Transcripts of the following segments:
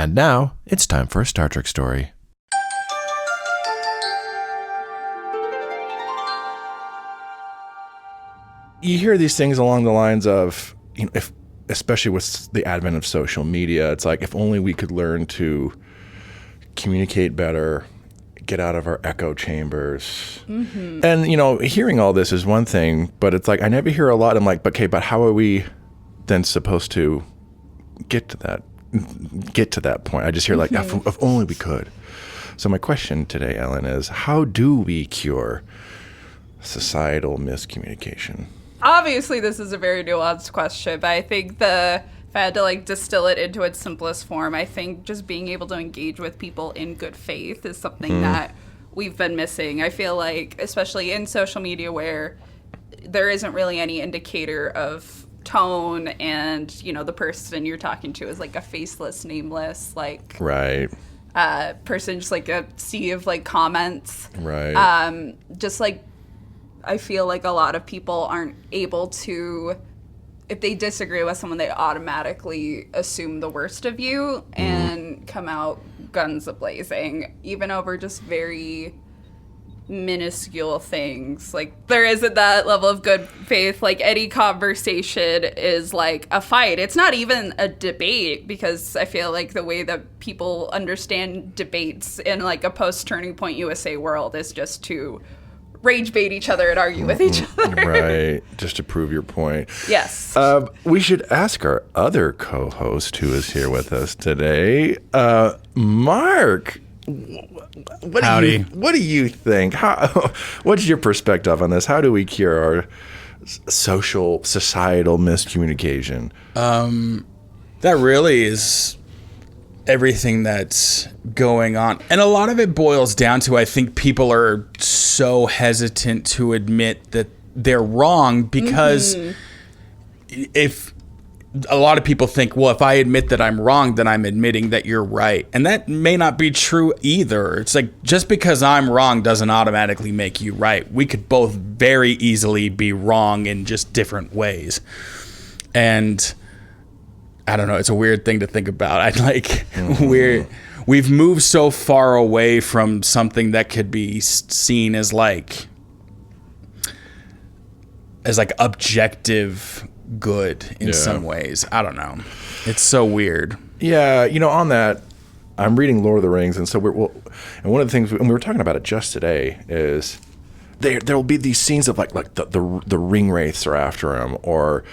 And now, it's time for a Star Trek story. You hear these things along the lines of, especially with the advent of social media, it's like, if only we could learn to communicate better, get out of our echo chambers. Mm-hmm. And, hearing all this is one thing, but it's like, I never hear a lot. I'm like, but how are we then supposed to get to that point? I just hear like, if only we could. So my question today, Ellen, is how do we cure societal miscommunication? Obviously, this is a very nuanced question, but I think if I had to distill it into its simplest form, I think just being able to engage with people in good faith is something that we've been missing. I feel like, especially in social media where there isn't really any indicator of tone and, the person you're talking to is like a faceless, nameless, right. Person, just like a sea of comments. Right. I feel like a lot of people aren't able to, if they disagree with someone, they automatically assume the worst of you and come out guns a-blazing, even over just very minuscule things. There isn't that level of good faith. Any conversation is like a fight. It's not even a debate, because I feel like the way that people understand debates in a post-Turning Point USA world is just to rage bait each other and argue with each other. Right, just to prove your point. Yes. We should ask our other co-host who is here with us today, Marc. Howdy. What do you think? What's your perspective on this? How do we cure our societal miscommunication? That really is everything that's going on. And a lot of it boils down to, I think people are so hesitant to admit that they're wrong, because if a lot of people think, well, if I admit that I'm wrong, then I'm admitting that you're right. And that may not be true either. It's like, just because I'm wrong doesn't automatically make you right. We could both very easily be wrong in just different ways. And I don't know, it's a weird thing to think about. We've moved so far away from something that could be seen as objective good in some ways. I don't know. It's so weird. Yeah, on that, I'm reading Lord of the Rings, and so and one of the things, and we were talking about it just today, is there'll be these scenes of the ring wraiths are after him, or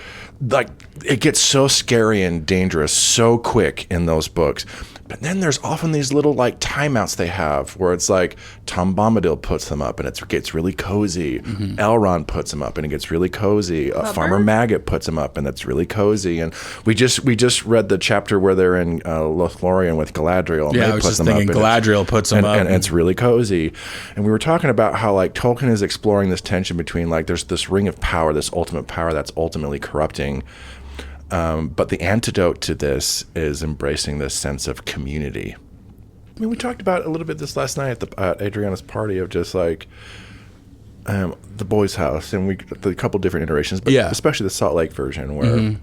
it gets so scary and dangerous so quick in those books. But then there's often these little timeouts they have where it's like Tom Bombadil puts them up and it gets really cozy. Mm-hmm. Elrond puts them up and it gets really cozy. Farmer Maggot puts them up and it's really cozy. And we just read the chapter where they're in Lothlorien with Galadriel. Yeah, I was just thinking Galadriel puts them up. And it's really cozy. And we were talking about how Tolkien is exploring this tension between there's this ring of power, this ultimate power that's ultimately corrupting. But the antidote to this is embracing this sense of community. I mean, we talked about it a little bit this last night at Adriana's party of just the boys' house, and a couple different iterations, but especially the Salt Lake version where,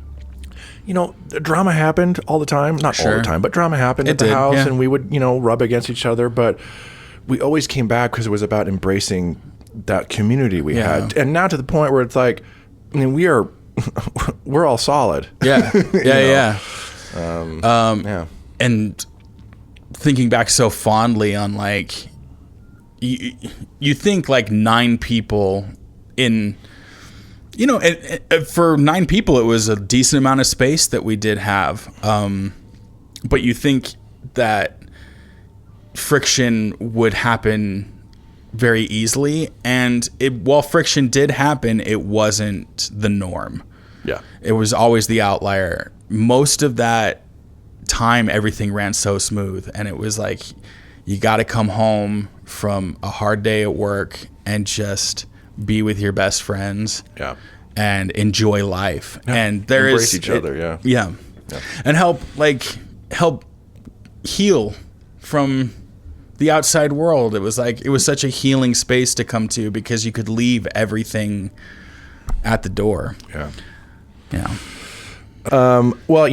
the drama happened all the time. Not all the time, but drama happened at the house, and we would, rub against each other, but we always came back because it was about embracing that community we had. And now to the point where it's we're all solid. Yeah. And thinking back so fondly on you think 9 people in, for 9 people it was a decent amount of space that we did have. But you think that friction would happen very easily, and while friction did happen, it wasn't the norm. Yeah, it was always the outlier. Most of that time, everything ran so smooth, and it was you got to come home from a hard day at work and just be with your best friends, and enjoy life, and embrace each other, and help heal from the outside world. It was such a healing space to come to, because you could leave everything at the door. Well,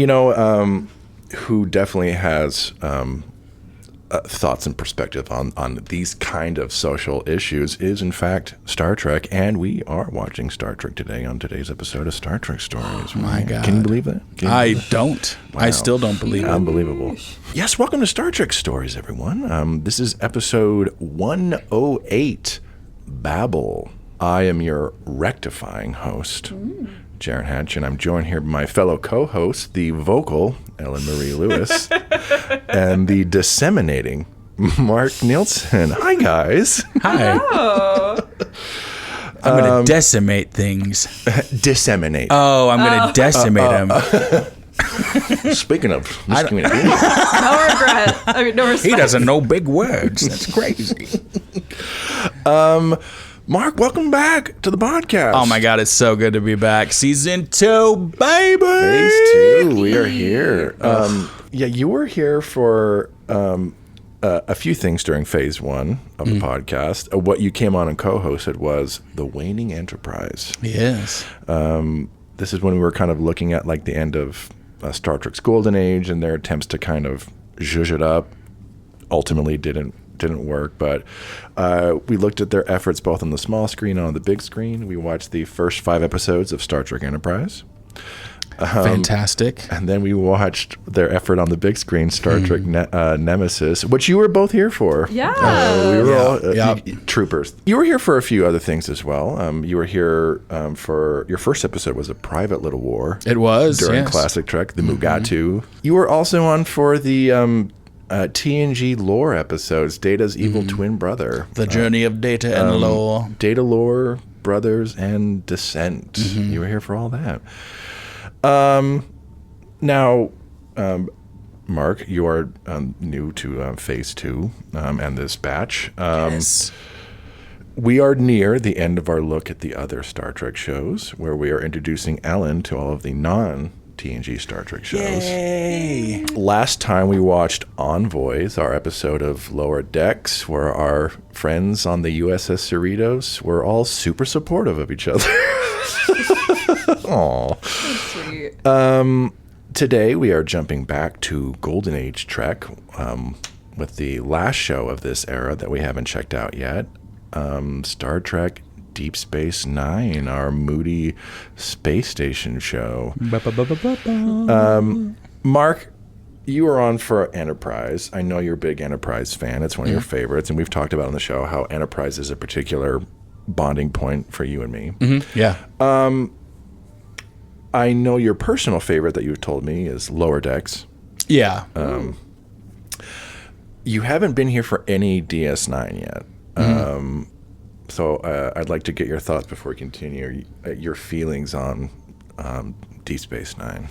who definitely has thoughts and perspective on these kind of social issues is in fact Star Trek, and we are watching Star Trek today on today's episode of Star Trek Stories. Oh my God. Can you believe that? I don't. Wow. I still don't believe it. Unbelievable. Yes, welcome to Star Trek Stories, everyone. This is episode 108, Babel. I am your rectifying host, Jaron Hatch, and I'm joined here by my fellow co-host, the vocal Ellen Marie Lewis, and the disseminating Marc Nielson. Hi, guys. Hi. Oh. I'm going to decimate things. Disseminate. Oh, I'm going to decimate them. Speaking of miscommunication. No regret. I mean, no respect. He doesn't know big words. That's crazy. Marc, welcome back to the podcast. Oh my God, it's so good to be back. Season 2, baby. Phase 2, we are here. Yeah, you were here for a few things during phase 1 of the podcast. What you came on and co-hosted was The Waning Enterprise. Yes. This is when we were kind of looking at like the end of Star Trek's golden age and their attempts to kind of zhuzh it up. Ultimately didn't work, but we looked at their efforts both on the small screen and on the big screen. We watched the first 5 episodes of Star Trek Enterprise. Fantastic. And then we watched their effort on the big screen, Star Trek Nemesis, which you were both here for. Yeah. We were all troopers. You were here for a few other things as well. You were here for your first episode was a private little war. It was, during yes. Classic Trek, the Mugatu. You were also on for the TNG lore episodes, Data's evil twin brother. The journey of Data and lore. Data lore, Brothers, and Descent. You were here for all that. Now, Marc, you are new to Phase 2 and this batch. Yes. We are near the end of our look at the other Star Trek shows, where we are introducing Ellen to all of the non-TNG Star Trek shows. Yay. Last time we watched Envoys, our episode of Lower Decks, where our friends on the USS Cerritos were all super supportive of each other. Aw. Sweet. Today we are jumping back to Golden Age Trek with the last show of this era that we haven't checked out yet, Star Trek Deep Space Nine, our moody space station show. Marc, you were on for Enterprise. I know you're a big Enterprise fan. It's one of your favorites, and we've talked about on the show how Enterprise is a particular bonding point for you and me. Yeah. I know your personal favorite that you've told me is Lower Decks. Yeah. You haven't been here for any DS9 yet. So I'd like to get your thoughts before we continue, your feelings on Deep Space Nine.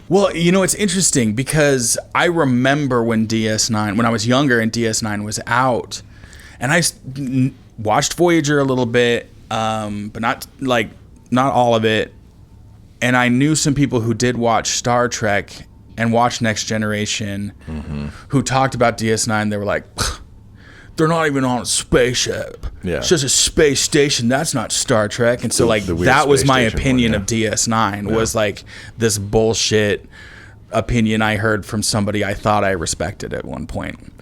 Well, you know, it's interesting because I remember when DS9, when I was younger and DS9 was out, and I watched Voyager a little bit, but not all of it. And I knew some people who did watch Star Trek and watch Next Generation who talked about DS9. They were like, they're not even on a spaceship. Yeah. It's just a space station. That's not Star Trek. And so that was my opinion of DS9 was like this bullshit opinion I heard from somebody I thought I respected at one point.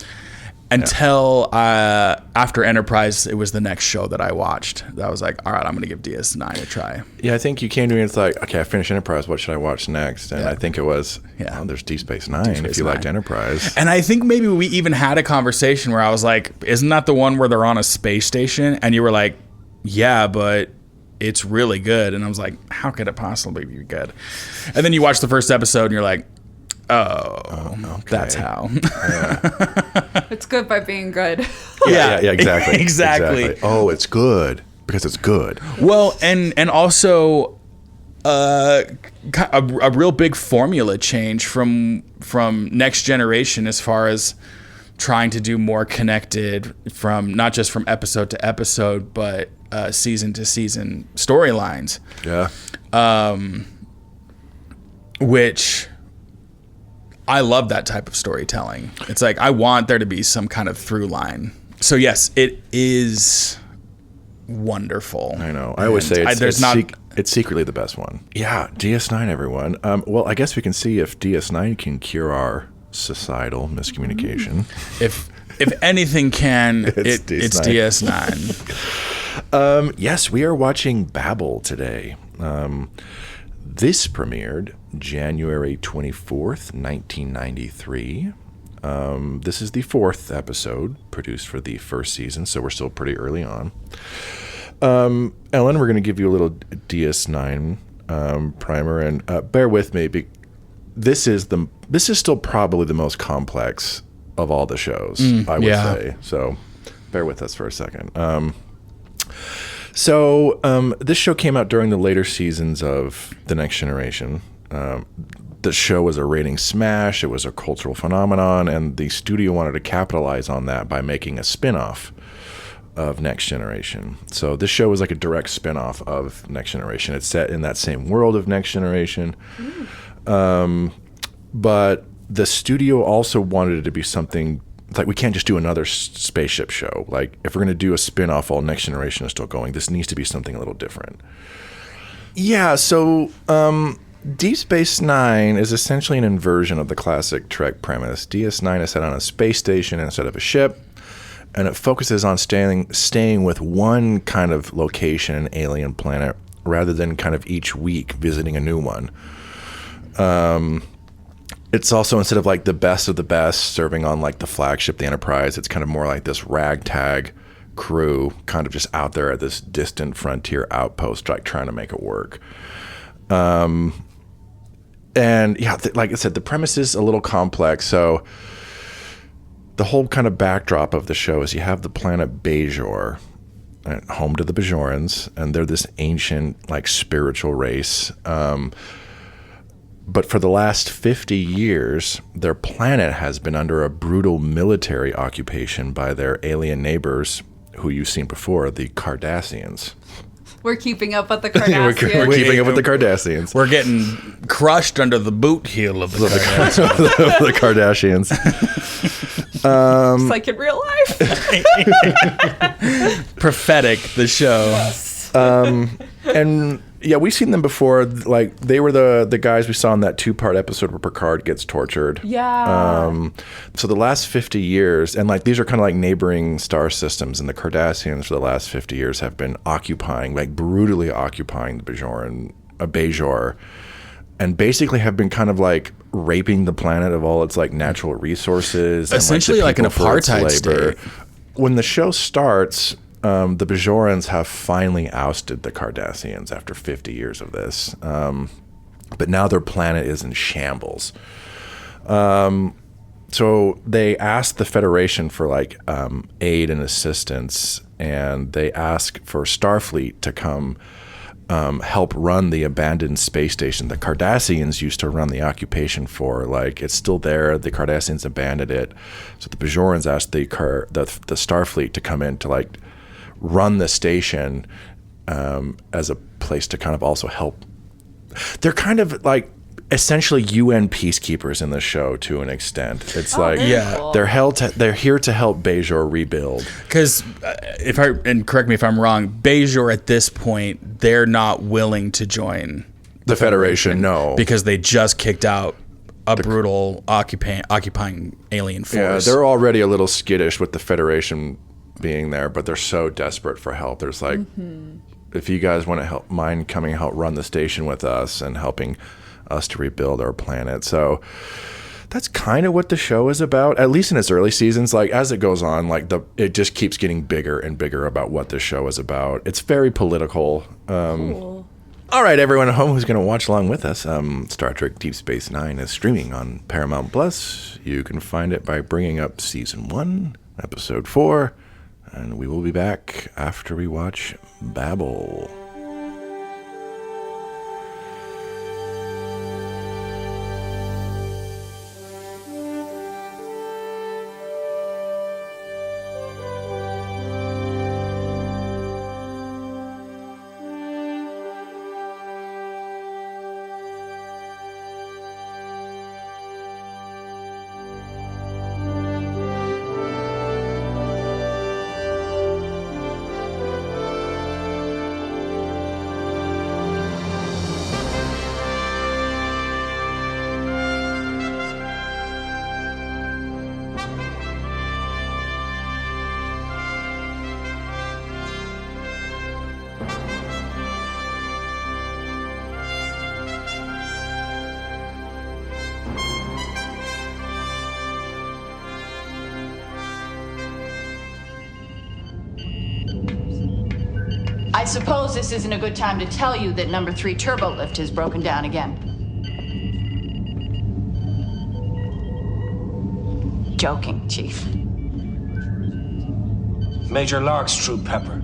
Until after Enterprise, it was the next show that I watched. I was like, all right, I'm going to give DS9 a try. Yeah, I think you came to me and it's like, okay, I finished Enterprise. What should I watch next? And I think it was, there's Deep Space Nine if you liked Enterprise. And I think maybe we even had a conversation where I was like, isn't that the one where they're on a space station? And you were like, yeah, but it's really good. And I was like, how could it possibly be good? And then you watch the first episode and you're like, okay. That's how. It's good by being good. Yeah, exactly. Exactly. Oh, it's good because it's good. Well, and also a real big formula change from Next Generation as far as trying to do more connected from not just from episode to episode, but season to season storylines. Yeah. Which I love that type of storytelling. It's like I want there to be some kind of through line. So yes, it is wonderful. I know. I always say there's it's secretly the best one. Yeah, DS9, everyone. Well, I guess we can see if DS9 can cure our societal miscommunication. If anything can, it's DS9. Yes, we are watching Babel today. This premiered January 24th, 1993. This is the 4th episode produced for the first season, so we're still pretty early on. Ellen, we're going to give you a little DS9 primer, and bear with me. This is still probably the most complex of all the shows, I would say. So bear with us for a second. This show came out during the later seasons of The Next Generation. The show was a rating smash. It was a cultural phenomenon, and the studio wanted to capitalize on that by making a spin-off of Next Generation. So this show was like a direct spin-off of Next Generation. It's set in that same world of Next Generation. But the studio also wanted it to be something like, we can't just do another spaceship show. Like, if we're going to do a spin-off while Next Generation is still going, this needs to be something a little different. Yeah, so Deep Space Nine is essentially an inversion of the classic Trek premise. DS9 is set on a space station instead of a ship, and it focuses on staying with one kind of location, an alien planet, rather than kind of each week visiting a new one. It's also, instead of like the best of the best serving on like the flagship, the Enterprise, it's kind of more like this ragtag crew kind of just out there at this distant frontier outpost, like trying to make it work. And yeah, like I said, the premise is a little complex. So the whole kind of backdrop of the show is you have the planet Bajor, home to the Bajorans, and they're this ancient, like, spiritual race. But for the last 50 years, their planet has been under a brutal military occupation by their alien neighbors, who you've seen before, the Cardassians. We're keeping up with the Cardassians. We're keeping up with the Cardassians. We're getting crushed under the boot heel of the Cardassians. It's like in real life. Prophetic, the show. Yes. And yeah, we've seen them before. Like, they were the guys we saw in that 2-part episode where Picard gets tortured. Yeah. So the last 50 years, and like these are kind of like neighboring star systems, and the Cardassians for the last 50 years have been occupying, like brutally occupying the Bajor, and basically have been kind of like raping the planet of all its like natural resources. Essentially, and, like an apartheid state. When the show starts, the Bajorans have finally ousted the Cardassians after 50 years of this. But now their planet is in shambles. So they asked the Federation for like aid and assistance, and they asked for Starfleet to come help run the abandoned space station the Cardassians used to run the occupation for. Like, it's still there. The Cardassians abandoned it. So the Bajorans asked the Starfleet to come in to like run the station as a place to kind of also help. They're kind of like essentially UN peacekeepers in the show to an extent. It's cool. They're here to help Bajor rebuild. Because and correct me if I'm wrong, Bajor at this point, they're not willing to join the Federation. No, because they just kicked out a brutal occupying alien force. Yeah, they're already a little skittish with the Federation being there, but they're so desperate for help. There's like, if you guys want to mind coming help run the station with us and helping us to rebuild our planet. So that's kind of what the show is about, at least in its early seasons. Like, as it goes on, like it just keeps getting bigger and bigger about what the show is about. It's very political. Cool. All right, everyone at home who's going to watch along with us, Star Trek Deep Space Nine is streaming on Paramount Plus. You can find it by bringing up Season 1, Episode 4, and we will be back after we watch Babel. I suppose this isn't a good time to tell you that number 3 turbo lift has broken down again. Joking, Chief. Major Lark's troop, Pepper.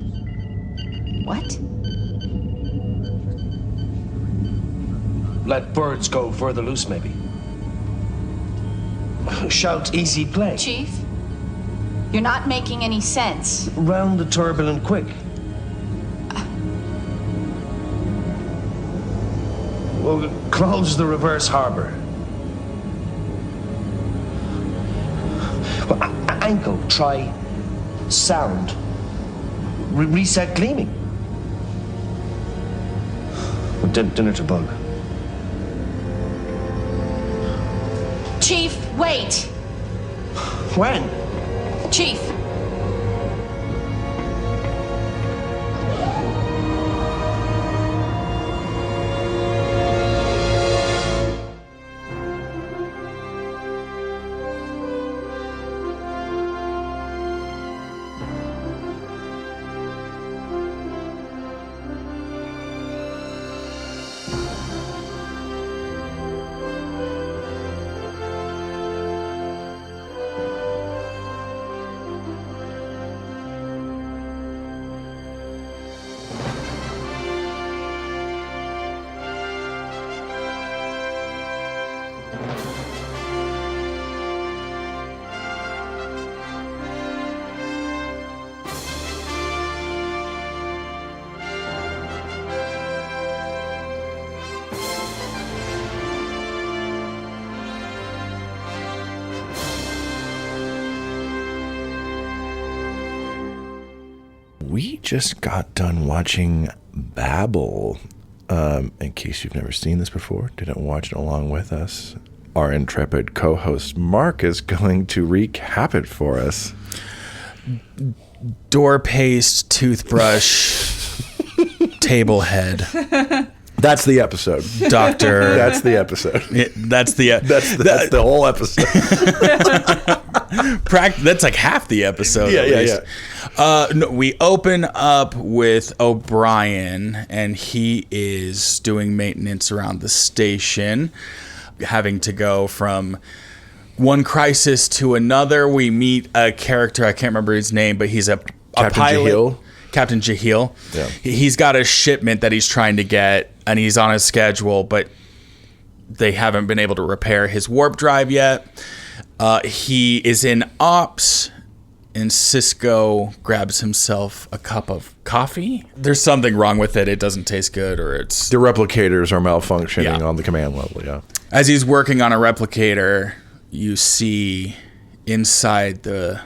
What? Let birds go further loose, maybe. Shout easy play. Chief, you're not making any sense. Round the turbulent quick. Well, close the reverse harbor. Well, ankle, try sound. Reset gleaming. Dinner to bug. Chief, wait! When? Chief! We just got done watching Babel. In case you've never seen this before, didn't watch it along with us, our intrepid co-host Marc is going to recap it for us. Door paste, toothbrush, table head. That's the episode. Doctor. That's the episode. That's That's the whole episode. That's like half the episode. Yeah. No, we open up with O'Brien, and he is doing maintenance around the station, having to go from one crisis to another. We meet a character, I can't remember his name, but he's a pilot. Jahil. Captain Jahil. Yeah. He's got a shipment that he's trying to get, and he's on his schedule, but they haven't been able to repair his warp drive yet. He is in ops, and Cisco grabs himself a cup of coffee. There's something wrong with it. It doesn't taste good, or it's... The replicators are malfunctioning Yeah. on the command level, yeah. As he's working on a replicator, you see inside the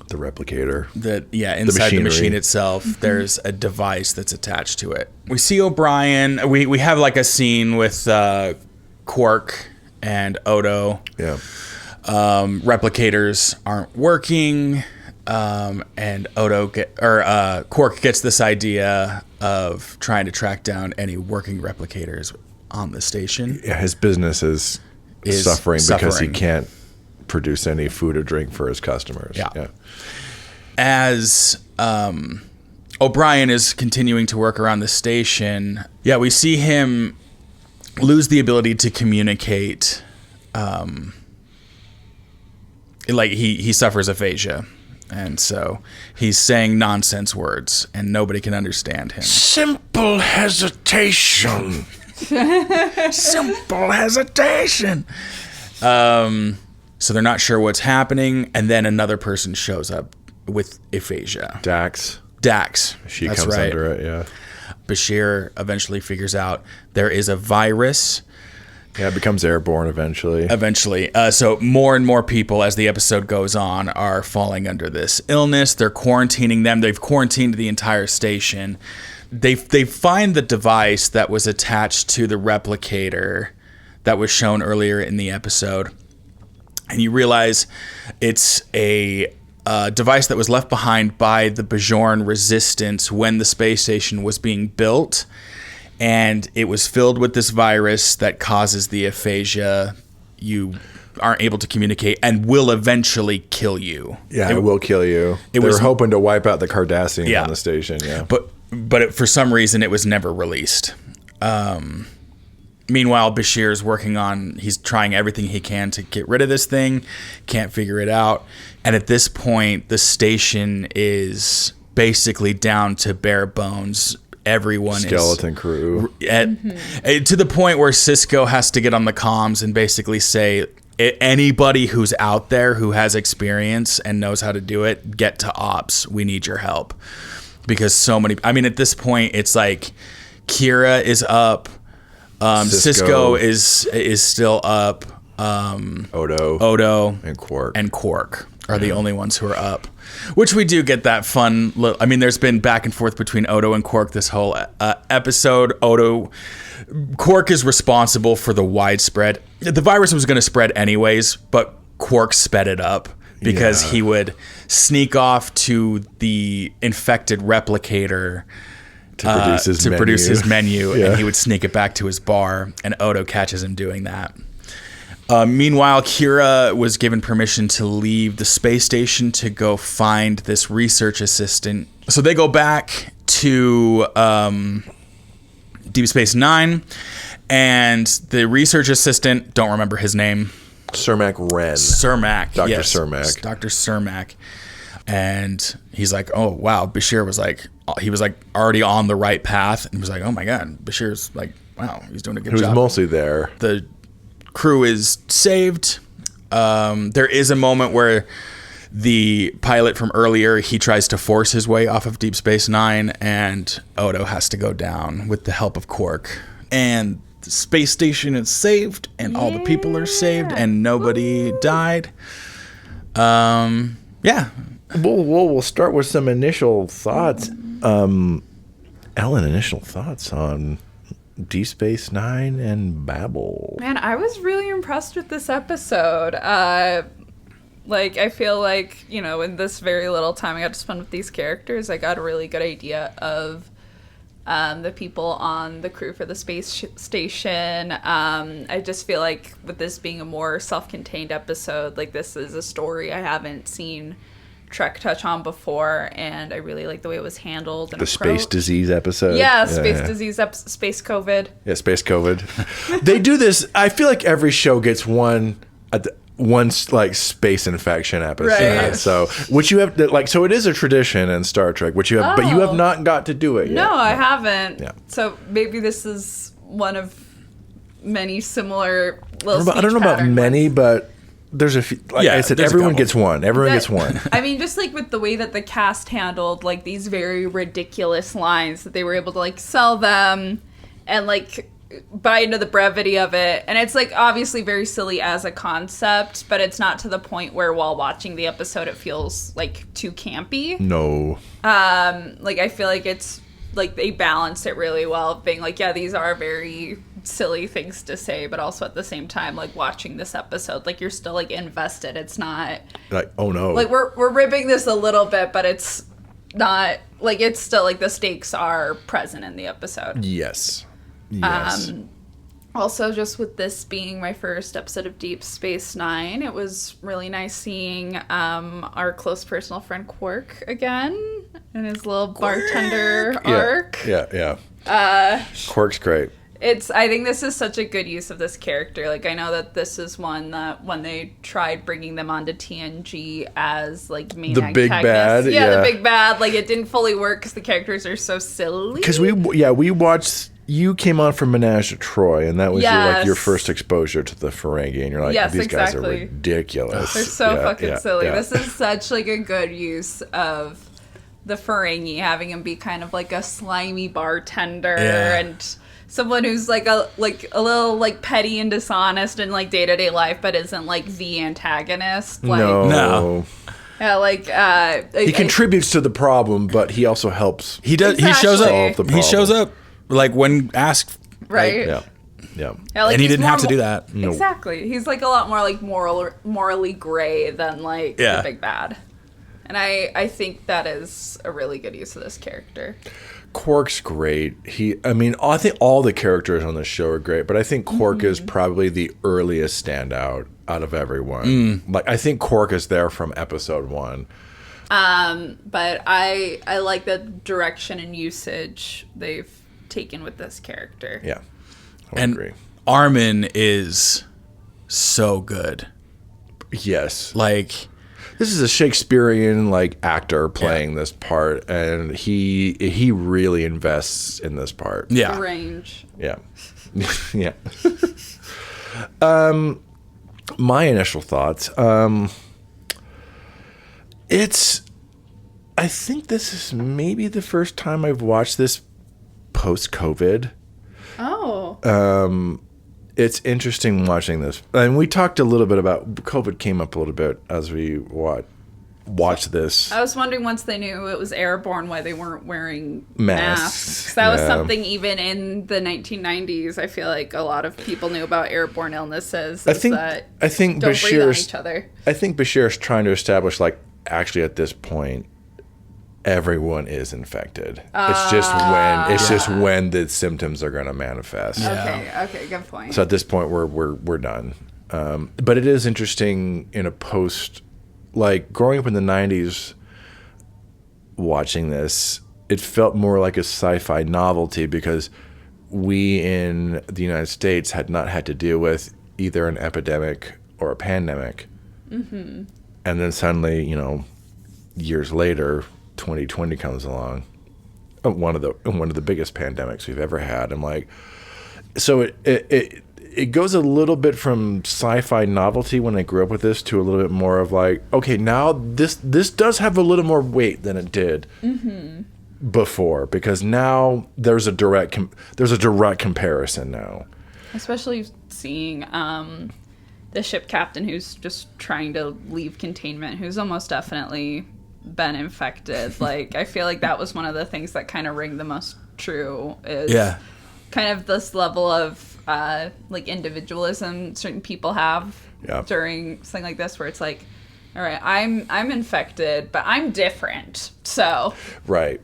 replicator. Inside the machine machinery. itself, there's a device that's attached to it. We see O'Brien. We have like a scene with Quark and Odo. Yeah. Replicators aren't working, and Quark gets this idea of trying to track down any working replicators on the station. Yeah, his business is suffering because he suffering. can't produce any food or drink for his customers. Yeah. As O'Brien is continuing to work around the station, we see him lose the ability to communicate. Like he suffers aphasia, and so he's saying nonsense words, and nobody can understand him. Simple hesitation. Simple hesitation. So they're not sure what's happening, and then another person shows up with aphasia. Dax. She That's comes right. under it, yeah. Bashir eventually figures out there is a virus. Yeah, it becomes airborne eventually. So more and more people, as the episode goes on, are falling under this illness. They're quarantining them. They've quarantined the entire station. They find the device that was attached to the replicator that was shown earlier in the episode. And you realize it's a device that was left behind by the Bajoran resistance when the space station was being built. And it was filled with this virus that causes the aphasia. You aren't able to communicate and will eventually kill you. Yeah, it will kill you. They were hoping to wipe out the Cardassians on the station, yeah. But but for some reason it was never released. Meanwhile, Bashir's he's trying everything he can to get rid of this thing, can't figure it out. And at this point, the station is basically down to bare bones. Everyone Skeleton crew. To the point where Cisco has to get on the comms and basically say, anybody who's out there who has experience and knows how to do it, get to ops. We need your help. Because at this point, it's like Kira is up. Cisco is still up. Odo and Quark are the only ones who are up. Which we do get that fun. There's been back and forth between Odo and Quark this whole episode. Quark is responsible for the widespread. The virus was going to spread anyways, but Quark sped it up because he would sneak off to the infected replicator to produce his menu, and he would sneak it back to his bar, and Odo catches him doing that. Meanwhile, Kira was given permission to leave the space station to go find this research assistant. So they go back to Deep Space Nine, and the research assistant, don't remember his name. Cermak Wren. Cermak. Dr. Yes. Cermak. Dr. Cermak. And he's like, oh, wow. Bashir was like, he was like already on the right path. And he was like, oh my God. Bashir's like, wow, he's doing a good job. He was mostly there. The crew is saved. There is a moment where the pilot from earlier, he tries to force his way off of Deep Space Nine, and Odo has to go down with the help of Quark. And the space station is saved, and all the people are saved, and nobody died. Yeah. We'll start with some initial thoughts. Ellen, initial thoughts on Deep Space Nine and Babel. Man, I was really impressed with this episode. I feel like, in this very little time I got to spend with these characters, I got a really good idea of the people on the crew for the space station. I just feel like with this being a more self-contained episode, like this is a story I haven't seen Trek touch on before, and I really like the way it was handled. And the space disease episode. Yeah, space disease, space COVID. Yeah, space COVID. They do this. I feel like every show gets one like space infection episode. Right. So, which you have so it is a tradition in Star Trek, which you have, but you have not got to do it yet. No, I haven't. Yeah. So maybe this is one of many similar little I don't know about many, but there's a few. Like I said, everyone gets one. Everyone gets one. I mean, just like with the way that the cast handled like these very ridiculous lines that they were able to like sell them and like buy into the brevity of it. And it's like obviously very silly as a concept, but it's not to the point where while watching the episode it feels like too campy. No. Like I feel like it's like they balanced it really well, being like, yeah, these are very silly things to say, but also at the same time, like watching this episode, like you're still like invested. It's not like, oh no, like we're ribbing this a little bit, but it's not like, it's still like the stakes are present in the episode. Yes. Also, just with this being my first episode of Deep Space Nine, it was really nice seeing our close personal friend Quark again and his little bartender arc. Yeah. Quark's great. I think this is such a good use of this character. Like, I know that this is one that when they tried bringing them onto TNG as like main the big bad, the big bad, like it didn't fully work because the characters are so silly. Because we watched. You came on from Menage a Troy, and that was your first exposure to the Ferengi, and you're like, these guys are ridiculous. They're so fucking silly. Yeah. This is such like a good use of the Ferengi, having him be kind of like a slimy bartender and someone who's like a little like petty and dishonest in like day-to-day life, but isn't like the antagonist. Like, no. Yeah, like he contributes to the problem, but he also helps. He does. Exactly. He shows up. Solve the problem. He shows up like when asked. Right. Like, yeah, like, and he didn't have to do that. No. Exactly. He's like a lot more like morally gray than like the big bad. And I think that is a really good use of this character. Quark's great. I think all the characters on the show are great, but I think Quark is probably the earliest standout out of everyone. Like, I think Quark is there from episode 1. But I like the direction and usage they've taken with this character. Yeah, I would agree. Armin is so good. Yes. Like, This is a Shakespearean actor playing this part, and he really invests in this part. yeah. Range. Yeah. Yeah. My initial thoughts. I think this is maybe the first time I've watched this post-COVID. Oh. It's interesting watching this. And we talked a little bit about COVID came up a little bit as we watched this. I was wondering once they knew it was airborne why they weren't wearing Masks. masks. That was Yeah. something even in the 1990s. I feel like a lot of people knew about airborne illnesses. I think don't breathe on Bashir's each other. I think Bashir's trying to establish actually at this point everyone is infected. It's just when the symptoms are going to manifest. Okay, good point. So at this point we're done. But it is interesting in a post growing up in the 90s watching this, it felt more like a sci-fi novelty because we in the United States had not had to deal with either an epidemic or a pandemic. Mm-hmm. And then suddenly, years later, 2020 comes along, one of the biggest pandemics we've ever had. I'm like, so it goes a little bit from sci-fi novelty when I grew up with this to a little bit more of okay, now this does have a little more weight than it did before, because now there's a direct comparison now. Especially seeing the ship captain who's just trying to leave containment, who's almost definitely been infected. I feel like that was one of the things that kind of rang the most true is kind of this level of individualism certain people have during something like this, where it's all right, I'm infected, but I'm different. So right.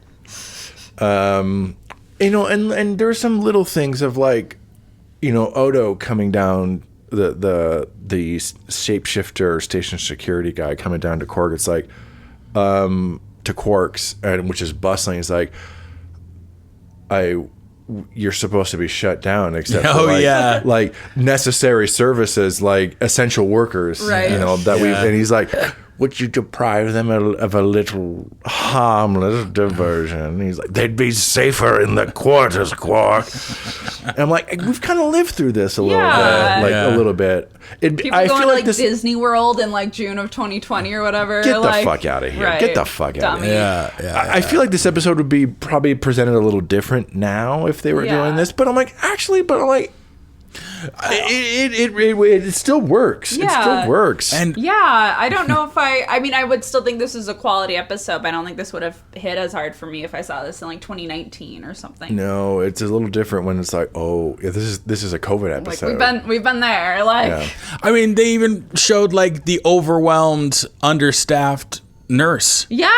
And there's some little things of Odo coming down, the shapeshifter station security guy coming down to Quark. It's to Quark's, and which is bustling. It's you're supposed to be shut down except for necessary services, essential workers, right. And he's like, would you deprive them of a little harmless diversion? And he's like, they'd be safer in the quarters, Quark. And I'm like, we've kind of lived through this a little bit, a little bit. People I going feel to this, Disney World in June of 2020 or whatever. Get the fuck out of here. Right. Get the fuck out of here. Yeah. I feel like this episode would be probably presented a little different now if they were doing this. But I'm like, it still works. Yeah. It still works. And I don't know if I would still think this is a quality episode, but I don't think this would have hit as hard for me if I saw this in 2019 or something. No, it's a little different when it's this is a COVID episode. We've been there. I mean, they even showed the overwhelmed, understaffed nurse. Yeah.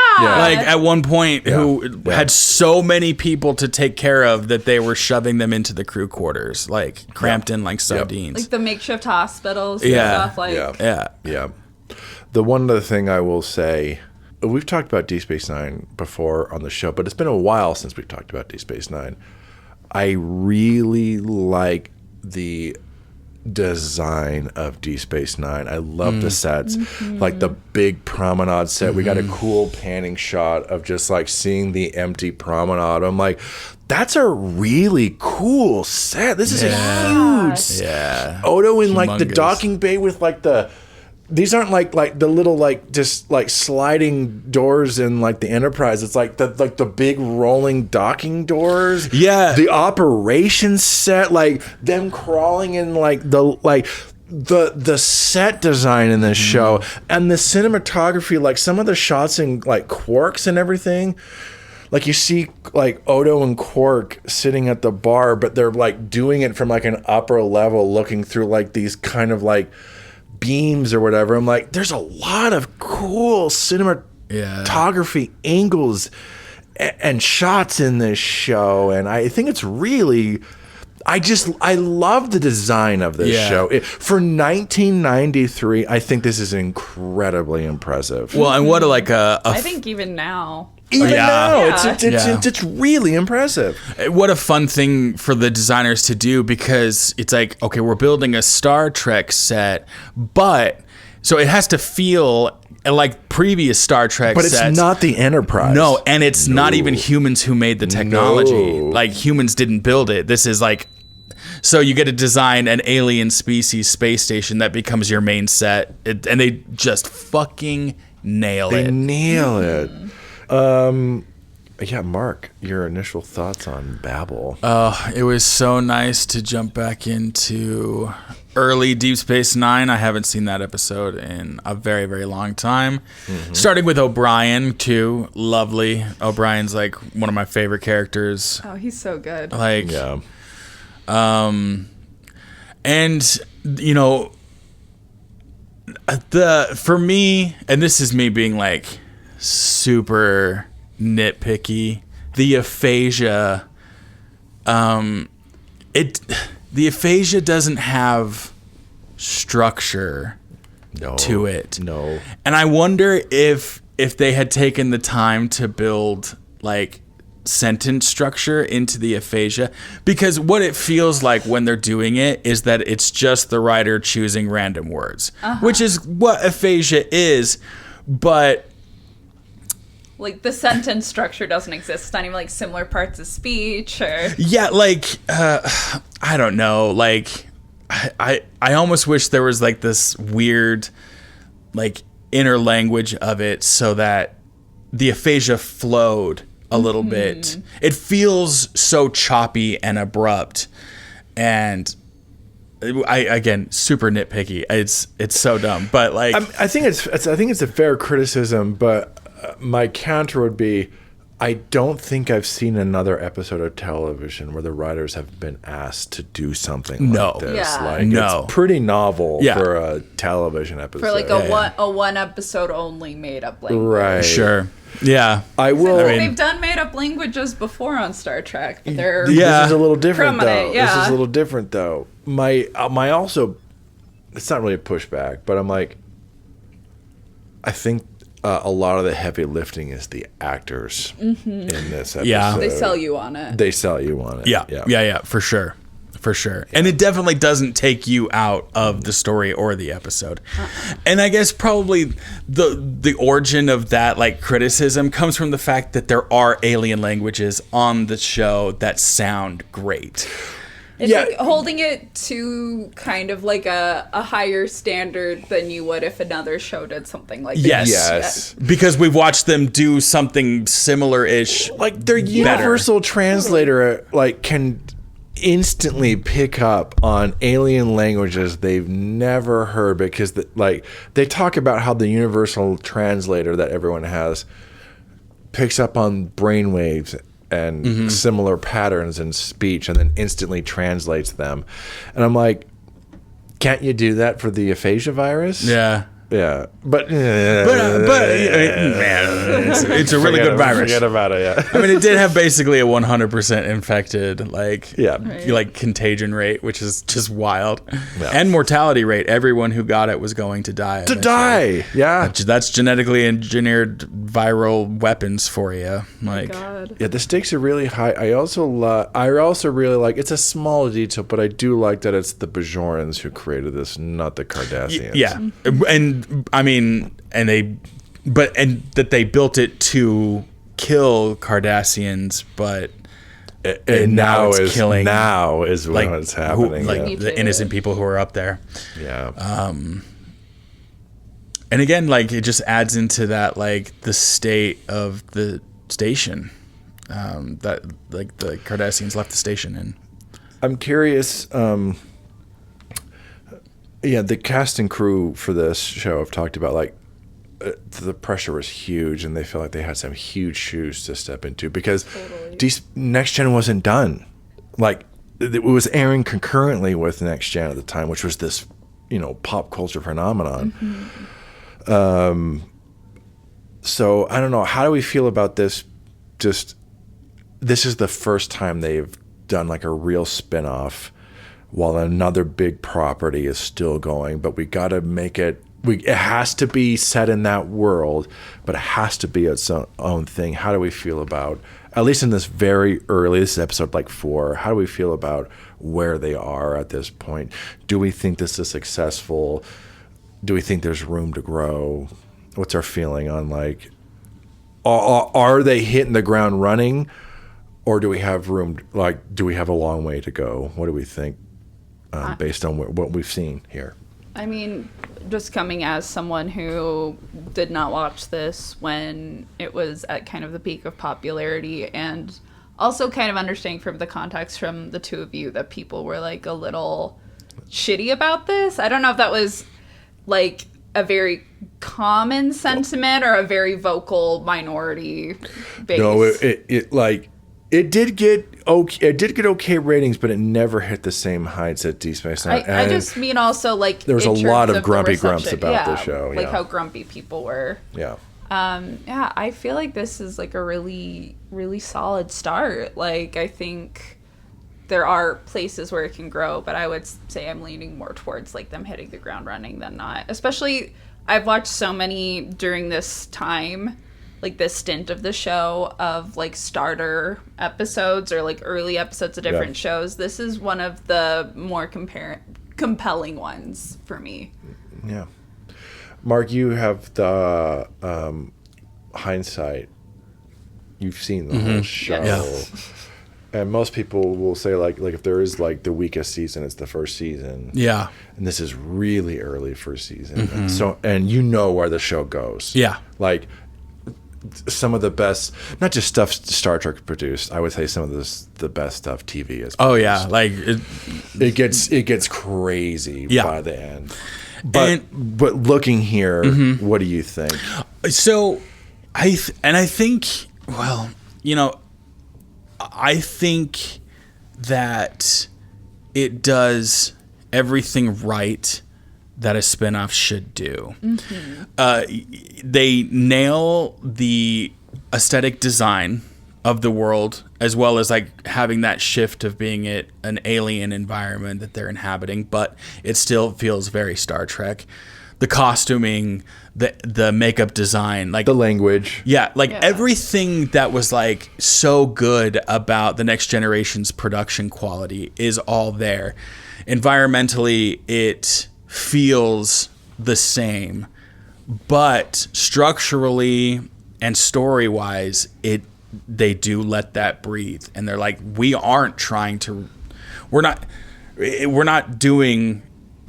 At one point who had so many people to take care of that they were shoving them into the crew quarters, cramped in like sardines. The makeshift hospitals and stuff. Yeah. The one other thing I will say, we've talked about Deep Space Nine before on the show, but it's been a while since we've talked about Deep Space Nine. I really like the design of Deep Space Nine. I love the sets, the big promenade set. We got a cool panning shot of just seeing the empty promenade. I'm like, that's a really cool set. This is a huge Odo in the docking bay with the these aren't the little just sliding doors in the Enterprise. It's the big rolling docking doors. Yeah. The operations set, them crawling in the set design in this show and the cinematography, some of the shots in Quarks and everything. You see Odo and Quark sitting at the bar, but they're doing it from an upper level, looking through these kind of beams or whatever. I'm like, there's a lot of cool cinematography angles and shots in this show, and I think it's really I love the design of this show. For 1993, I think this is incredibly impressive. Well, and what I think even now. Even now, Yeah. it's really impressive. what a fun thing for the designers to do, because it's like, okay, we're building a Star Trek set, but so it has to feel like previous Star Trek But sets. it's not the Enterprise. No, and it's not even humans who made the technology. No. Like, humans didn't build it. This is like, so you get to design an alien species space station that becomes your main set, and they just fucking nail They it. nail it. Yeah, Mark, your initial thoughts on Babel? It was so nice to jump back into early Deep Space Nine. I haven't seen that episode in a very, very long time. Starting with O'Brien, too. Lovely. O'Brien's like one of my favorite characters. Oh, he's so good. Like, Yeah. and you know, for me, and this is me being like super nitpicky, the aphasia, the aphasia doesn't have structure No. to it. No. And I wonder if they had taken the time to build like sentence structure into the aphasia, because what it feels like when they're doing it is that it's just the writer choosing random words, which is what aphasia is, but Like the sentence structure doesn't exist. It's not even like similar parts of speech or. yeah, like I don't know, like I almost wish there was like this weird like inner language of it so that the aphasia flowed a little bit. It feels so choppy and abrupt, and I again super nitpicky. It's so dumb, but like I think it's a fair criticism, but my counter would be, I don't think I've seen another episode of television where the writers have been asked to do something No. like this. Yeah. Like, No. it's pretty novel Yeah. for a television episode. For like a one episode only made up language. right. sure, yeah. I will. I mean- They've done made up languages before on Star Trek, but they're Yeah. This is a little different, though. Prominent, yeah. This is a little different, though. My also, it's not really a pushback, but I'm like, I think a lot of the heavy lifting is the actors in this episode. Yeah. they sell you on it. They sell you on it. Yeah, for sure. And it definitely doesn't take you out of the story or the episode. And I guess probably the origin of that like criticism comes from the fact that there are alien languages on the show that sound great. It's Yeah. like holding it to kind of like a higher standard than you would if another show did something like Yes. this. Yes. Because we've watched them do something similar-ish. Like their universal translator like can instantly pick up on alien languages they've never heard, because they talk about how the universal translator that everyone has picks up on brainwaves and similar patterns in speech and then instantly translates them. And I'm like, can't you do that for the aphasia virus? Yeah. Yeah. But Man, it's a really good virus. Forget about it, yeah. I mean, it did have basically a 100% infected, Yeah. like contagion rate, which is just wild, Yeah. and mortality rate. Everyone who got it was going to die. To eventually. die. Yeah. That's genetically engineered viral weapons for you. Like, God. Yeah, the stakes are really high. I also really like, it's a small detail, but I do like that it's the Bajorans who created this, not the Cardassians. yeah, and I mean, and that they built it to kill Cardassians, but And now it's is killing when it's happening. like the innocent people who are up there. yeah. And again, like it just adds into that, like the state of the station that like the Cardassians left the station in. I'm curious. The cast and crew for this show have talked about like the pressure was huge, and they feel like they had some huge shoes to step into because Next Gen wasn't done. Like it was airing concurrently with Next Gen at the time, which was this pop culture phenomenon. So I don't know. How do we feel about this? Just this is the first time they've done like a real spin-off while another big property is still going, but we got to make it, it has to be set in that world, but it has to be its own thing. How do we feel about, at least in this very early, this is episode like 4, how do we feel about where they are at this point? Do we think this is successful? Do we think there's room to grow? What's our feeling on like, are they hitting the ground running, or do we have room, like, do we have a long way to go? What do we think based on what we've seen here? I mean, just coming as someone who did not watch this when it was at kind of the peak of popularity, and also kind of understanding from the context from the two of you that people were like a little shitty about this. I don't know if that was like a very common sentiment or a very vocal minority base. No, it did get okay ratings, but it never hit the same heights at D9. I just mean also like there was a in lot terms of grumpy grumps reception. about the show. Like how grumpy people were. Yeah. Yeah, I feel like this is like a really, really solid start. Like, I think there are places where it can grow, but I would say I'm leaning more towards like them hitting the ground running than not. Especially, I've watched so many during this time, like this stint of the show, of like starter episodes or like early episodes of different shows. This is one of the more compelling ones for me. Yeah. Marc, you have the hindsight. You've seen the whole show. Yes. And most people will say like if there is like the weakest season, it's the first season. Yeah. And this is really early first season. And so, and you know where the show goes. Yeah. Like some of the best, not just stuff Star Trek produced, I would say some of the best stuff TV has produced. Oh yeah. Like it gets crazy by the end. But looking here, what do you think? So I think, well, you know, I think that it does everything right that a spinoff should do. They nail the aesthetic design of the world, as well as like having that shift of being an alien environment that they're inhabiting, but it still feels very Star Trek. The costuming, the makeup design, like the language. Everything that was like so good about the Next Generation's production quality is all there. Environmentally, it feels the same, but structurally and story-wise, they do let that breathe, and they're like, we're not doing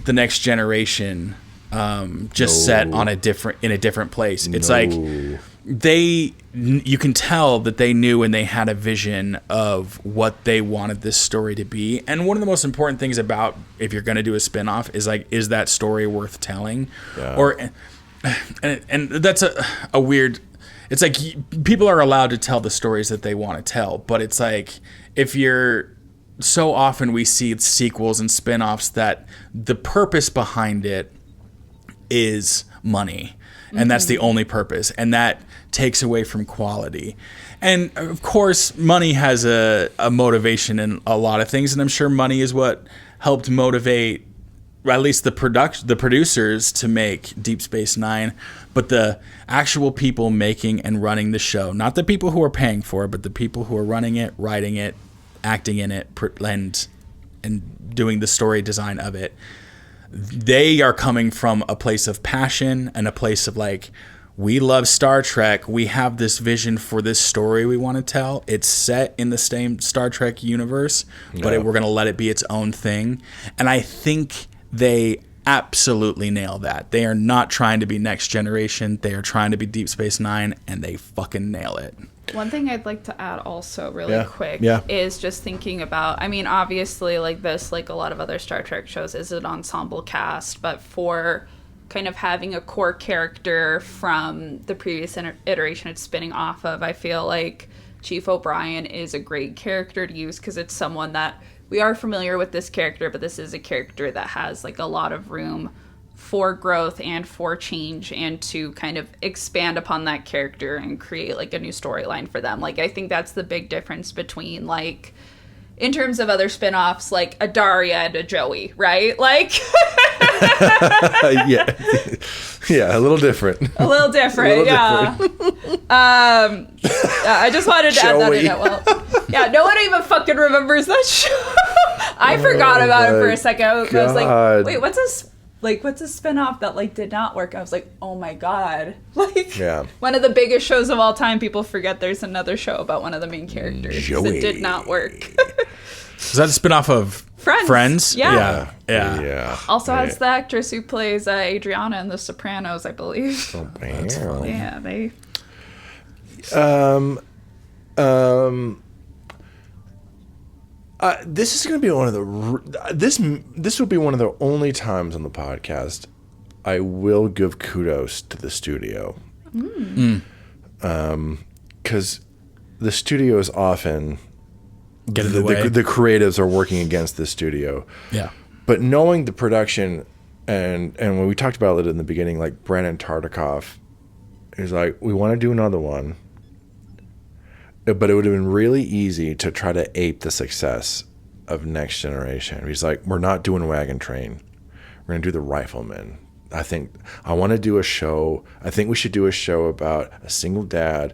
the Next Generation set in a different place. It's like you can tell that they knew and they had a vision of what they wanted this story to be. And one of the most important things about if you're going to do a spinoff is like, is that story worth telling? Yeah. And that's a weird. It's like people are allowed to tell the stories that they want to tell, but it's like so often we see sequels and spinoffs that the purpose behind it is money, and that's the only purpose, and that takes away from quality. And of course, money has a motivation in a lot of things, and I'm sure money is what helped motivate at least the producers to make Deep Space Nine, but the actual people making and running the show, not the people who are paying for it, but the people who are running it, writing it, acting in it, and doing the story design of it. They are coming from a place of passion and a place of like, we love Star Trek. We have this vision for this story we want to tell. It's set in the same Star Trek universe, but we're going to let it be its own thing. And I think they absolutely nail that. They are not trying to be Next Generation. They are trying to be Deep Space Nine, and they fucking nail it. One thing I'd like to add also really quick is just thinking about, I mean, obviously like this, like a lot of other Star Trek shows, is an ensemble cast, but for kind of having a core character from the previous iteration it's spinning off of, I feel like Chief O'Brien is a great character to use because it's someone that we are familiar with this character, but this is a character that has like a lot of room for growth and for change and to kind of expand upon that character and create like a new storyline for them. Like, I think that's the big difference between like in terms of other spin-offs, like a Daria and a Joey, right? Like, Yeah. Yeah, a little different. a little different, yeah. I just wanted to add that in. Joey. Well, yeah, no one even fucking remembers that show. I forgot about it for a second. I was like, God. wait, what's a spin-off that like did not work? I was like, oh my god. Like, Yeah. one of the biggest shows of all time, people forget there's another show about one of the main characters. 'Cause Joey. It did not work. Is that a spin-off of Friends. Yeah. Yeah. Also has the actress who plays Adriana in The Sopranos, I believe. Oh, man. Yeah, they. This is going to be one of the this will be one of the only times on the podcast I will give kudos to the studio, because the studio is often Get in the way. the creatives are working against the studio. Yeah. But knowing the production and when we talked about it in the beginning, like Brandon Tartikoff is like, we want to do another one, but it would have been really easy to try to ape the success of Next Generation. He's like, we're not doing Wagon Train. We're going to do The Rifleman. I want to do a show. I think we should do a show about a single dad,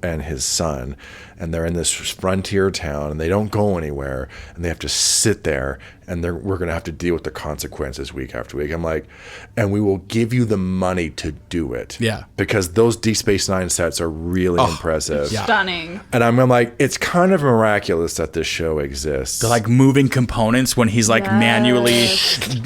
and his son, and they're in this frontier town, and they don't go anywhere, and they have to sit there, and we're going to have to deal with the consequences week after week. I'm like, and we will give you the money to do it. Yeah. Because those Deep Space Nine sets are really impressive. Yeah. Stunning. And I'm like, it's kind of miraculous that this show exists. The like moving components when he's like manually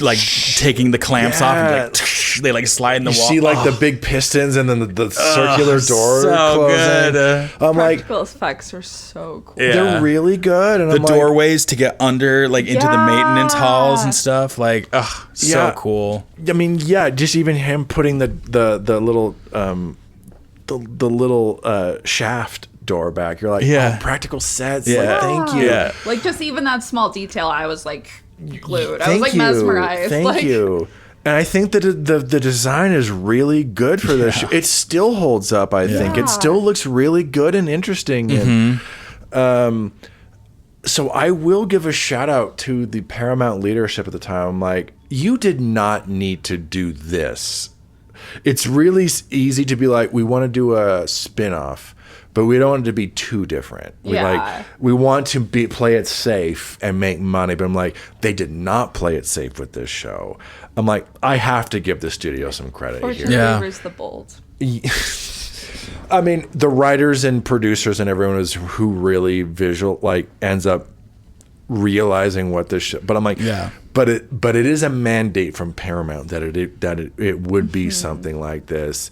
like taking the clamps off and like they like slide in the you wall. see like the big pistons and then the circular door so closing. good. I'm like, Practical effects are so cool. Yeah. they're really good. And The I'm like, doorways to get under like into the maintenance halls and Yeah. stuff. Like, so Yeah. cool. I mean, yeah, just even him putting the little shaft door back. You're like, Yeah. oh, practical sets. Yeah. Like, thank you. Yeah. Like, just even that small detail, I was like glued. I Thank was like you. mesmerized. Thank like, you. And I think that the design is really good for this show. It still holds up, I think. It still looks really good and interesting. And so I will give a shout out to the Paramount leadership at the time. I'm like, you did not need to do this. It's really easy to be like, we want to do a spin-off, but we don't want it to be too different. We want to play it safe and make money. But I'm like, they did not play it safe with this show. I'm like, I have to give the studio some credit here. Yeah. favors the bold. I mean, the writers and producers and everyone who really ends up realizing what this show. But I'm like, Yeah. But it is a mandate from Paramount that it would be something like this.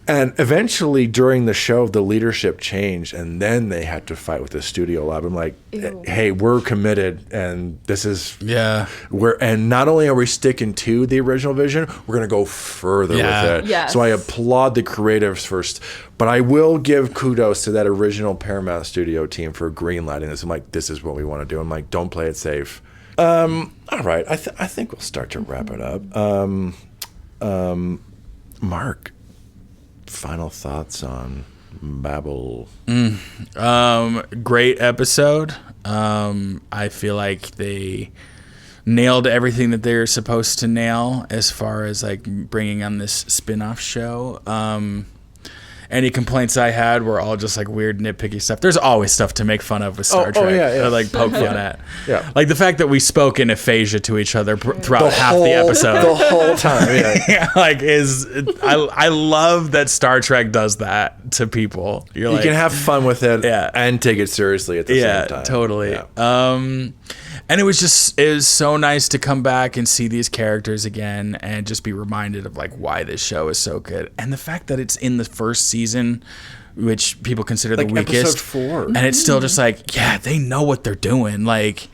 And eventually, during the show, the leadership changed, and then they had to fight with the studio lab. I'm like, hey, we're committed, and this is and not only are we sticking to the original vision, we're gonna go further with it. Yes. So I applaud the creatives first, but I will give kudos to that original Paramount Studio team for greenlighting this. I'm like, this is what we want to do. I'm like, don't play it safe. All right, I think we'll start to wrap it up. Marc, final thoughts on Babel? Great episode. I feel like they nailed everything that they're supposed to nail as far as like bringing on this spin-off show. Any complaints I had were all just like weird nitpicky stuff. There's always stuff to make fun of with Star Trek. yeah. Or like poke fun at. Yeah. Like the fact that we spoke in aphasia to each other throughout half the episode. The whole time, yeah. Yeah, like I love that Star Trek does that to people. You're You like, can have fun with it Yeah. and take it seriously at the same time. Totally. Yeah. And it was so nice to come back and see these characters again and just be reminded of like why this show is so good. And the fact that it's in the first season, which people consider the weakest. Episode 4. And it's still just like, yeah, they know what they're doing. Like,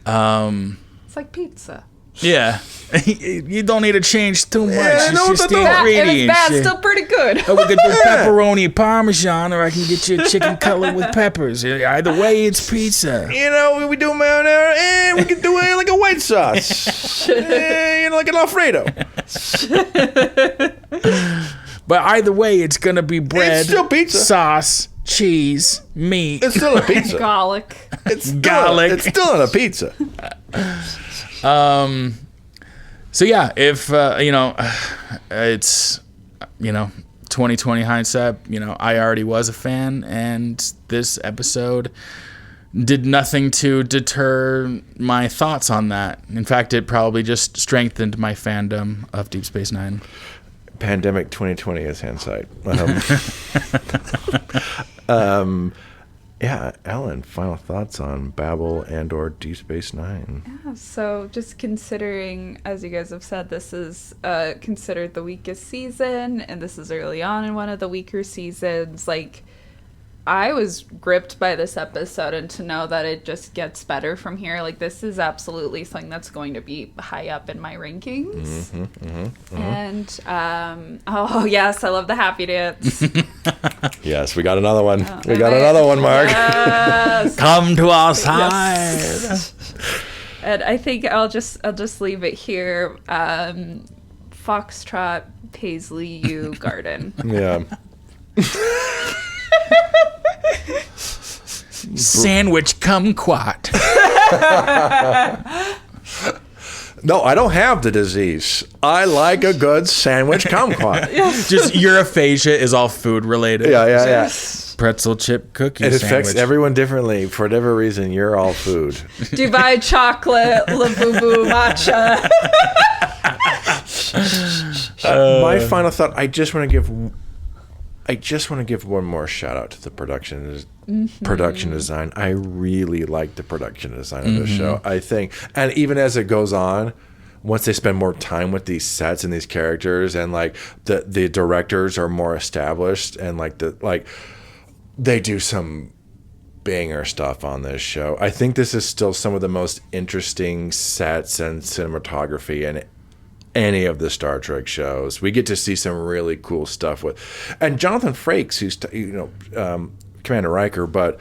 It's like pizza. yeah. You don't need to change too much. Yeah, It's just the If ingredients. it's bad, Yeah. still pretty good. Oh, we could do pepperoni parmesan, or I can get you a chicken cutlet with peppers. Either way, it's pizza. You know, we do marinara, and we can do it like a white sauce. Like an Alfredo. But either way, it's gonna be bread, It's still pizza. sauce, cheese, meat. It's still a pizza. Garlic. It's still Garlic. It's still on a pizza. So yeah, if it's 2020 hindsight, I already was a fan, and this episode did nothing to deter my thoughts on that. In fact, it probably just strengthened my fandom of Deep Space Nine. Pandemic 2020 is hindsight. Yeah, Ellen, final thoughts on Babel and or Deep Space Nine? Yeah, so just considering, as you guys have said, this is considered the weakest season, and this is early on in one of the weaker seasons. Like, I was gripped by this episode, and to know that it just gets better from here, like, this is absolutely something that's going to be high up in my rankings. And oh yes, I love the happy dance. Yes, we got another one. We got another one, Mark. Yes. Come to our side. Yes. And I think I'll just leave it here. Foxtrot, Paisley, U, Garden. Yeah. Sandwich kumquat. No, I don't have the disease. I like a good sandwich kumquat. Just your aphasia is all food related. Yeah. Pretzel chip cookie It sandwich. affects everyone differently. For whatever reason, you're all food. Dubai chocolate, Labubu matcha. My final thought, I just want to give one more shout out to the production design. I really like the production design of the show. I think, and even as it goes on, once they spend more time with these sets and these characters, and like the directors are more established, and they do some banger stuff on this show. I think this is still some of the most interesting sets and cinematography in any of the Star Trek shows. We get to see some really cool stuff and Jonathan Frakes, who's Commander Riker, but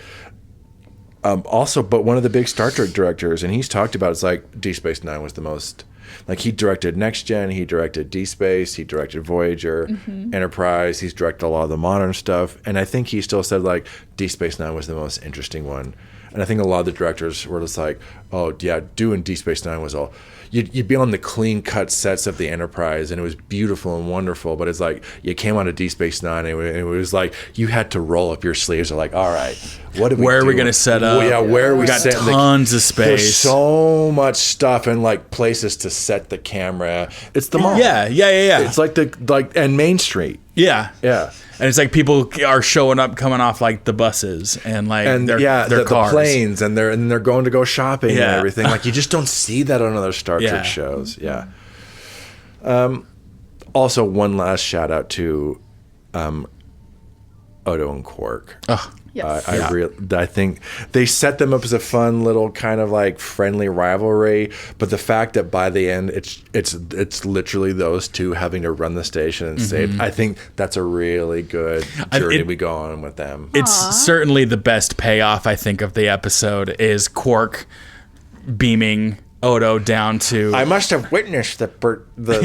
one of the big Star Trek directors, and he's talked about, it's like Deep Space Nine was the most, like, he directed Next Gen, he directed Deep Space, he directed Voyager, Enterprise, he's directed a lot of the modern stuff, and I think he still said like Deep Space Nine was the most interesting one. And I think a lot of the directors were just like, oh yeah, doing Deep Space Nine was all, you'd be on the clean cut sets of the Enterprise, and it was beautiful and wonderful, but it's like you came out of Deep Space Nine, and it was like you had to roll up your sleeves. Like, all right, where are we going to set up? Well, yeah, where are we got setting tons of space. There's so much stuff, and like places to set the camera. It's the mall. Yeah. It's and Main Street. Yeah. Yeah. And it's like people are showing up, coming off like the buses and like their the cars. planes, and they're going to go shopping and Yeah. everything. Like, you just don't see that on other Star Yeah. Trek shows. Yeah. Also, one last shout out to Odo and Quark. Oh, Yes. I think they set them up as a fun little kind of like friendly rivalry, but the fact that by the end it's literally those two having to run the station and save. I think that's a really good journey we go on with them. it's certainly the best payoff, I think, of the episode is Quark beaming Odo down to. I must have witnessed the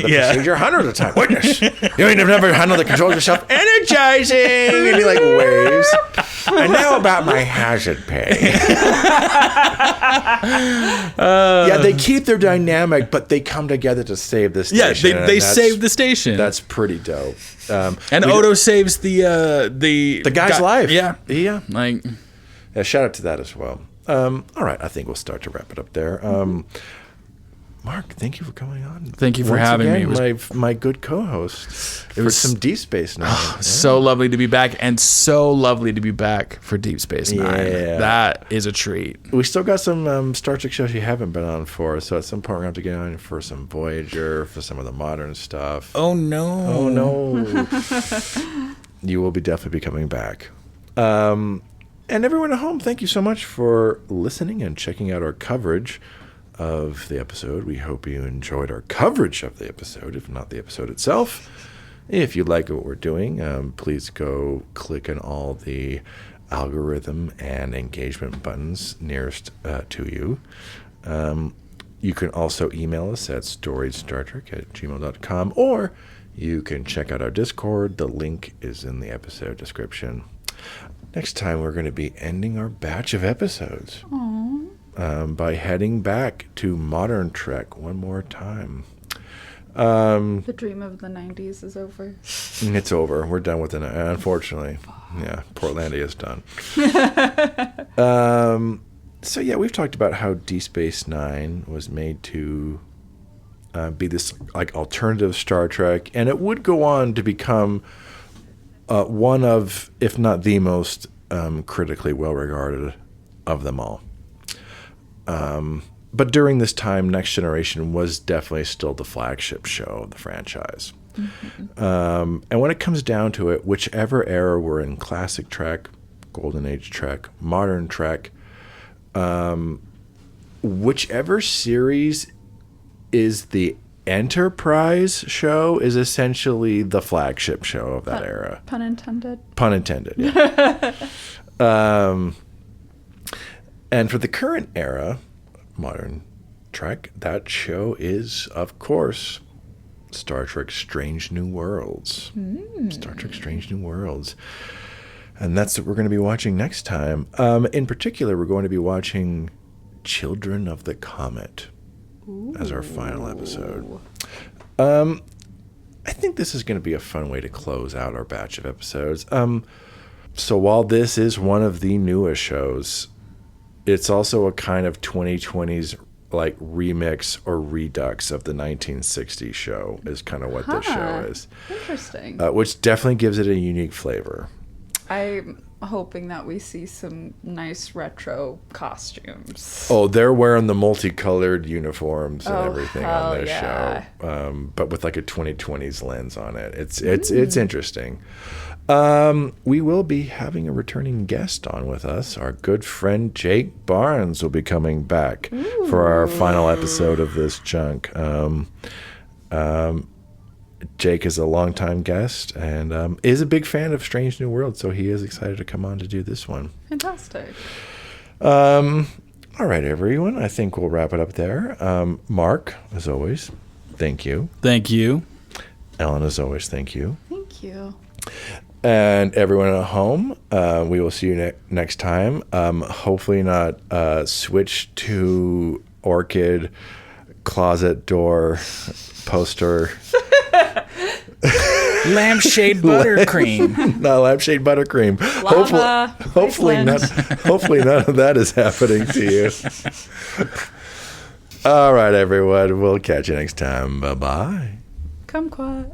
Yeah. procedure hundreds of times. Witness. You ain't never handled the controls yourself. Energizing. And he like waves. And now about my hazard pay. Yeah, they keep their dynamic, but they come together to save the station. Yeah, they save the station. That's pretty dope. And Odo saves the guy's life. Yeah. Yeah. Like, Yeah, shout out to that as well. All right, I think we'll start to wrap it up there. Mark, thank you for coming on. Thank you for Once having again, me. My good co-host for was- some Deep Space Nine. so lovely to be back, and so lovely to be back for Deep Space Nine. Yeah. That is a treat. We still got some Star Trek shows you haven't been on for, so at some point we're going to have to get on for some Voyager, for some of the modern stuff. Oh no. Oh, no. You will definitely be coming back. And everyone at home, thank you so much for listening and checking out our coverage of the episode. We hope you enjoyed our coverage of the episode, if not the episode itself. If you like what we're doing, please go click on all the algorithm and engagement buttons nearest to you. You can also email us at storiedstartrek@gmail.com, or you can check out our Discord. The link is in the episode description. Next time, we're going to be ending our batch of episodes by heading back to modern Trek one more time. The dream of the 90s is over. It's over. We're done with it, unfortunately. Yeah, Portlandia is done. So, yeah, we've talked about how DS9 was made to be this like alternative Star Trek, and it would go on to become one of, if not the most critically well-regarded of them all. But during this time, Next Generation was definitely still the flagship show of the franchise. And when it comes down to it, whichever era we're in, classic Trek, Golden Age Trek, modern Trek, whichever series is the Enterprise show is essentially the flagship show of that era. Pun intended. Pun intended, yeah. And for the current era, modern Trek, that show is, of course, Star Trek Strange New Worlds. Star Trek Strange New Worlds. And that's what we're going to be watching next time. In particular, we're going to be watching Children of the Comet as our final episode. I think this is going to be a fun way to close out our batch of episodes. So while this is one of the newest shows, it's also a kind of 2020s like remix or redux of the 1960s show is kind of what this show is. Interesting. Which definitely gives it a unique flavor. I'm hoping that we see some nice retro costumes. Oh, they're wearing the multicolored uniforms and everything hell on this yeah. show, but with like a 2020s lens on it. It's interesting. We will be having a returning guest on with us. Our good friend Jake Barnes will be coming back for our final episode of this chunk. Jake is a longtime guest and is a big fan of Strange New World, so he is excited to come on to do this one. Fantastic. All right, everyone. I think we'll wrap it up there. Mark, as always, thank you. Thank you. Ellen, as always, thank you. Thank you. And everyone at home, we will see you next time. Hopefully not switch to orchid closet door poster. Lampshade buttercream. No, lampshade buttercream. Lava, Hopefully none of that is happening to you. All right, everyone. We'll catch you next time. Bye-bye. Kumquat.